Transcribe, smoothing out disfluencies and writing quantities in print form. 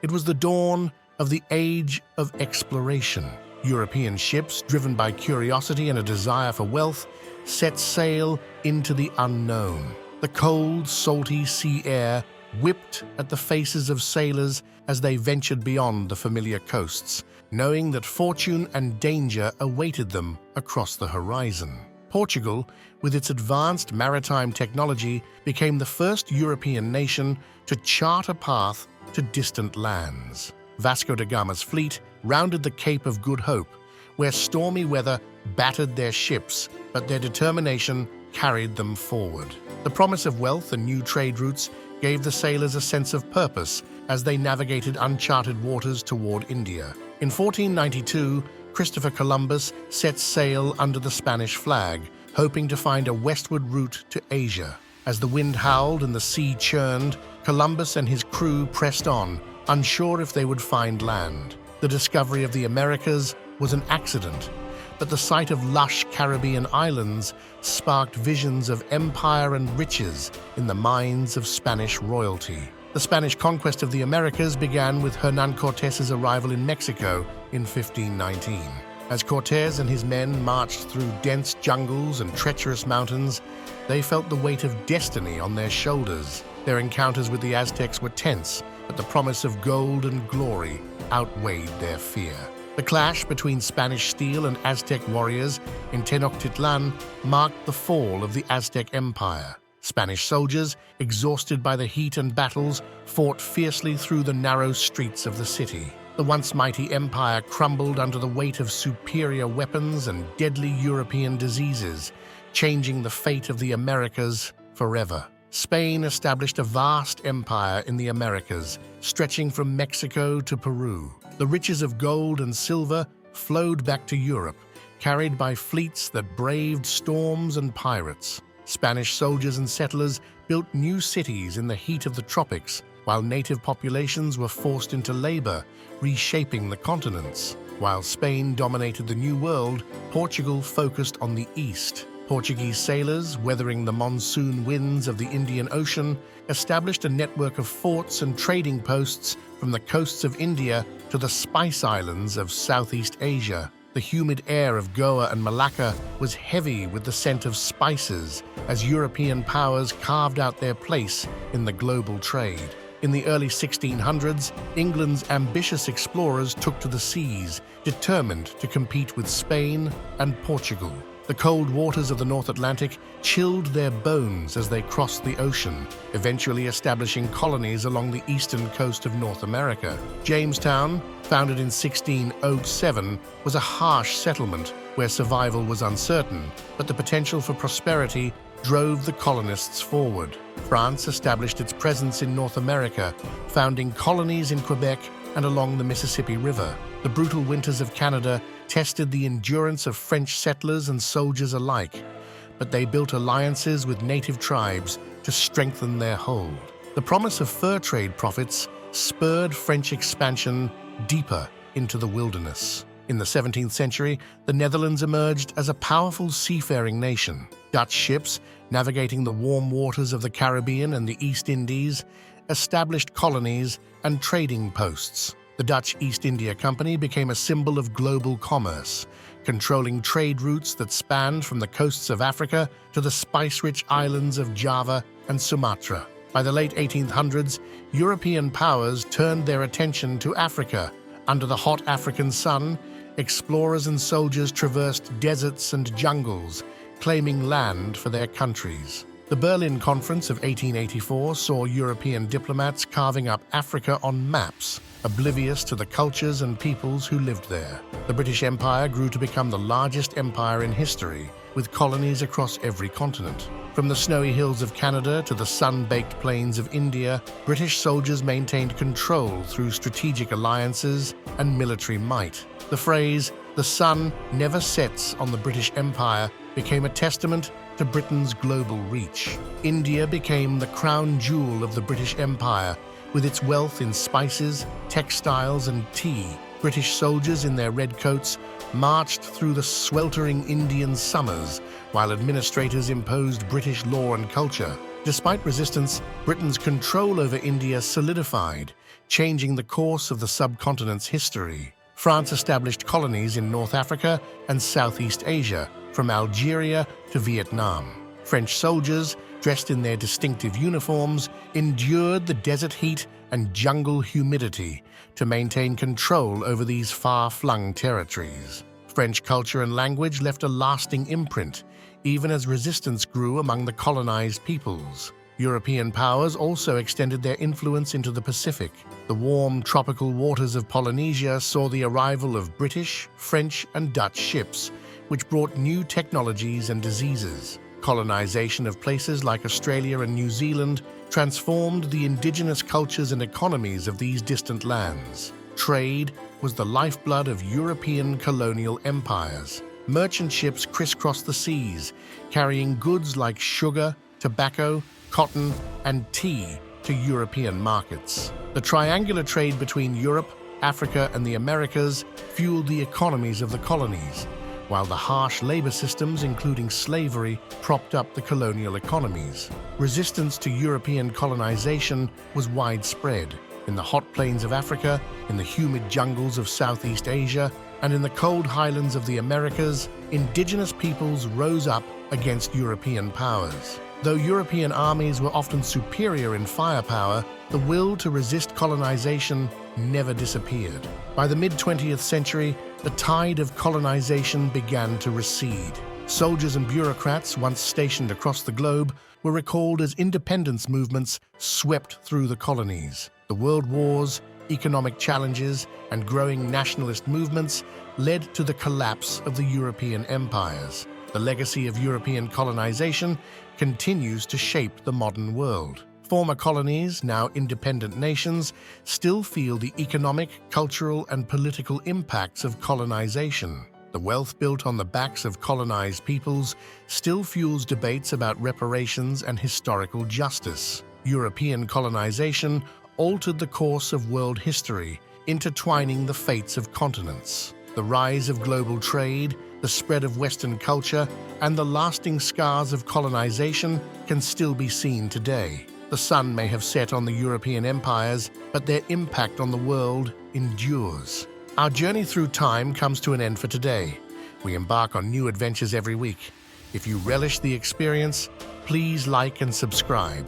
It was the dawn of the Age of Exploration. European ships, driven by curiosity and a desire for wealth, set sail into the unknown. The cold, salty sea air whipped at the faces of sailors as they ventured beyond the familiar coasts, knowing that fortune and danger awaited them across the horizon. Portugal, with its advanced maritime technology, became the first European nation to chart a path to distant lands. Vasco da Gama's fleet rounded the Cape of Good Hope, where stormy weather battered their ships, but their determination carried them forward. The promise of wealth and new trade routes gave the sailors a sense of purpose as they navigated uncharted waters toward India. In 1492, Christopher Columbus set sail under the Spanish flag, hoping to find a westward route to Asia. As the wind howled and the sea churned, Columbus and his crew pressed on, unsure if they would find land. The discovery of the Americas was an accident, but the sight of lush Caribbean islands sparked visions of empire and riches in the minds of Spanish royalty. The Spanish conquest of the Americas began with Hernán Cortés's arrival in Mexico in 1519. As Cortés and his men marched through dense jungles and treacherous mountains, they felt the weight of destiny on their shoulders. Their encounters with the Aztecs were tense, but the promise of gold and glory outweighed their fear. The clash between Spanish steel and Aztec warriors in Tenochtitlan marked the fall of the Aztec Empire. Spanish soldiers, exhausted by the heat and battles, fought fiercely through the narrow streets of the city. The once mighty empire crumbled under the weight of superior weapons and deadly European diseases, changing the fate of the Americas forever. Spain established a vast empire in the Americas, stretching from Mexico to Peru. The riches of gold and silver flowed back to Europe, carried by fleets that braved storms and pirates. Spanish soldiers and settlers built new cities in the heat of the tropics, while native populations were forced into labor, reshaping the continents. While Spain dominated the New World, Portugal focused on the East. Portuguese sailors, weathering the monsoon winds of the Indian Ocean, established a network of forts and trading posts from the coasts of India to the Spice Islands of Southeast Asia. The humid air of Goa and Malacca was heavy with the scent of spices as European powers carved out their place in the global trade. In the early 1600s, England's ambitious explorers took to the seas, determined to compete with Spain and Portugal. The cold waters of the North Atlantic chilled their bones as they crossed the ocean, eventually establishing colonies along the eastern coast of North America. Jamestown, founded in 1607, was a harsh settlement where survival was uncertain, but the potential for prosperity drove the colonists forward. France established its presence in North America, founding colonies in Quebec and along the Mississippi River. The brutal winters of Canada tested the endurance of French settlers and soldiers alike, but they built alliances with native tribes to strengthen their hold. The promise of fur trade profits spurred French expansion deeper into the wilderness. In the 17th century, the Netherlands emerged as a powerful seafaring nation. Dutch ships, navigating the warm waters of the Caribbean and the East Indies, established colonies and trading posts. The Dutch East India Company became a symbol of global commerce, controlling trade routes that spanned from the coasts of Africa to the spice-rich islands of Java and Sumatra. By the late 1800s, European powers turned their attention to Africa. Under the hot African sun, explorers and soldiers traversed deserts and jungles, claiming land for their countries. The Berlin Conference of 1884 saw European diplomats carving up Africa on maps, oblivious to the cultures and peoples who lived there. The British Empire grew to become the largest empire in history, with colonies across every continent. From the snowy hills of Canada to the sun-baked plains of India, British soldiers maintained control through strategic alliances and military might. The phrase, "the sun never sets on the British Empire," became a testament to Britain's global reach. India became the crown jewel of the British Empire, with its wealth in spices, textiles, and tea. British soldiers in their red coats marched through the sweltering Indian summers, while administrators imposed British law and culture. Despite resistance, Britain's control over India solidified, changing the course of the subcontinent's history. France established colonies in North Africa and Southeast Asia, from Algeria to Vietnam. French soldiers, dressed in their distinctive uniforms, endured the desert heat and jungle humidity to maintain control over these far-flung territories. French culture and language left a lasting imprint, even as resistance grew among the colonized peoples. European powers also extended their influence into the Pacific. The warm, tropical waters of Polynesia saw the arrival of British, French, and Dutch ships, which brought new technologies and diseases. Colonization of places like Australia and New Zealand transformed the indigenous cultures and economies of these distant lands. Trade was the lifeblood of European colonial empires. Merchant ships crisscrossed the seas, carrying goods like sugar, tobacco, cotton, and tea to European markets. The triangular trade between Europe, Africa, and the Americas fueled the economies of the colonies, while the harsh labor systems, including slavery, propped up the colonial economies. Resistance to European colonization was widespread. In the hot plains of Africa, in the humid jungles of Southeast Asia, and in the cold highlands of the Americas, indigenous peoples rose up against European powers. Though European armies were often superior in firepower, the will to resist colonization never disappeared. By the mid-20th century, the tide of colonization began to recede. Soldiers and bureaucrats, once stationed across the globe, were recalled as independence movements swept through the colonies. The world wars, economic challenges, and growing nationalist movements led to the collapse of the European empires. The legacy of European colonization continues to shape the modern world. Former colonies, now independent nations, still feel the economic, cultural, and political impacts of colonization. The wealth built on the backs of colonized peoples still fuels debates about reparations and historical justice. European colonization altered the course of world history, intertwining the fates of continents. The rise of global trade, the spread of Western culture, and the lasting scars of colonization can still be seen today. The sun may have set on the European empires, but their impact on the world endures. Our journey through time comes to an end for today. We embark on new adventures every week. If you relish the experience, please like and subscribe.